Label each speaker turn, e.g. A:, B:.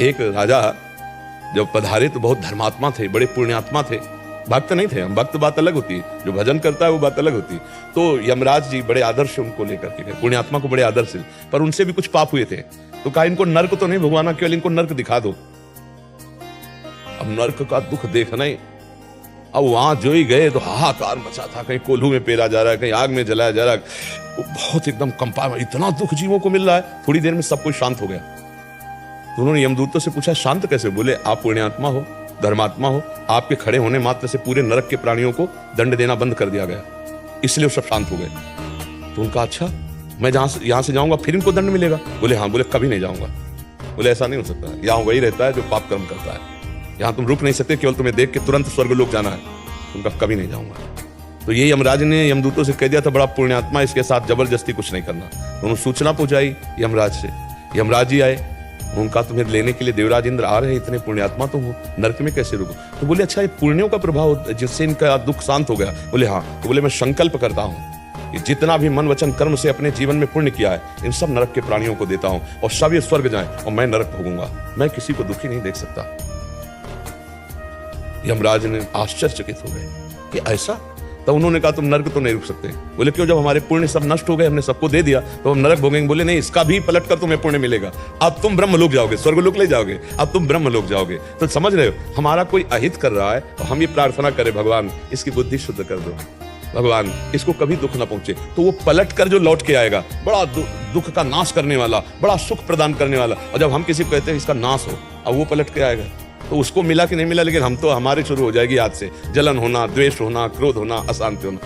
A: एक राजा जब पधारे तो बहुत धर्मात्मा थे, बड़े पुण्यात्मा थे, भक्त नहीं थे। हम भक्त बात अलग होती है, जो भजन करता है वो बात अलग होती है। तो यमराज जी बड़े आदर से उनको लेकर के गए, पुण्यात्मा को बड़े आदर से, पर उनसे भी कुछ पाप हुए थे। तो कहा इनको नर्क तो नहीं भगवाना, केवल इनको नर्क दिखा दो। अब नर्क का दुख देखना ही, अब वहां जो ही गए तो हाहाकार मचा था, कहीं कोल्हू में पेरा जा रहा है, कहीं आग में जलाया जा रहा है, वो बहुत एकदम कंपा, इतना दुख जीवों को मिल रहा है। थोड़ी देर में सब कुछ शांत हो गया। तो उन्होंने यमदूतों से पूछा शांत कैसे? बोले आप पुण्यात्मा हो, धर्मात्मा हो, आपके खड़े होने मात्र से पूरे नरक के प्राणियों को दंड देना बंद कर दिया गया, इसलिए वो सब शांत हो गए। तो उनका अच्छा, मैं यहां से जाऊंगा फिर इनको दंड मिलेगा? बोले हाँ। बोले कभी नहीं जाऊंगा। बोले ऐसा नहीं हो सकता, यहाँ वही रहता है जो पाप कर्म करता है, यहाँ तुम रुक नहीं सकते, केवल तुम्हें देख के तुरंत स्वर्गलोक जाना है। उनका कभी नहीं जाऊंगा। तो ये यमराज ने यमदूतों से कह दिया था बड़ा पुण्यात्मा, इसके साथ जबरदस्ती कुछ नहीं करना। उन्होंने सूचना पहुंचाई यमराज से, यमराज जी आए, उनका तुम्हें लेने के लिए देवराज इंद्र आ रहे हैं, इतने पुण्यात्मा तुम हो, नरक में कैसे रुको? तो बोले अच्छा ये पुण्यों का प्रभाव जिससे इनका दुख शांत हो गया? बोले हाँ। तो बोले मैं संकल्प करता हूँ कि जितना भी मन वचन कर्म से अपने जीवन में पुण्य किया है, इन सब नरक के प्राणियों को देता हूँ और सब ये स्वर्ग जाएं और मैं नरक भोगूंगा, मैं किसी को दुखी नहीं देख सकता। यमराज ने आश्चर्यचकित हो गए कि ऐसा? तो उन्होंने कहा तुम नरक तो नहीं रुक सकते। बोले क्यों? जब हमारे पुण्य सब नष्ट हो गए, हमने सबको दे दिया, तो हम नरक भोगेंगे? बोले नहीं, इसका भी पलट कर तुम्हें पुण्य मिलेगा, अब तुम ब्रह्मलोक जाओगे, स्वर्गलोक ले जाओगे, अब तुम ब्रह्मलोक जाओगे। तो समझ रहे हो, हमारा कोई अहित कर रहा है तो हम ये प्रार्थना करें भगवान इसकी बुद्धि शुद्ध कर दो, भगवान इसको कभी दुख ना पहुंचे। तो वो पलट कर जो लौट के आएगा, बड़ा दुख का नाश करने वाला, बड़ा सुख प्रदान करने वाला। और जब हम किसी को कहते हैं इसका नाश हो, अब वो पलट के आएगा, तो उसको मिला कि नहीं मिला, लेकिन हम तो हमारे शुरू हो जाएगी आज से जलन होना, द्वेष होना, क्रोध होना, अशांति होना।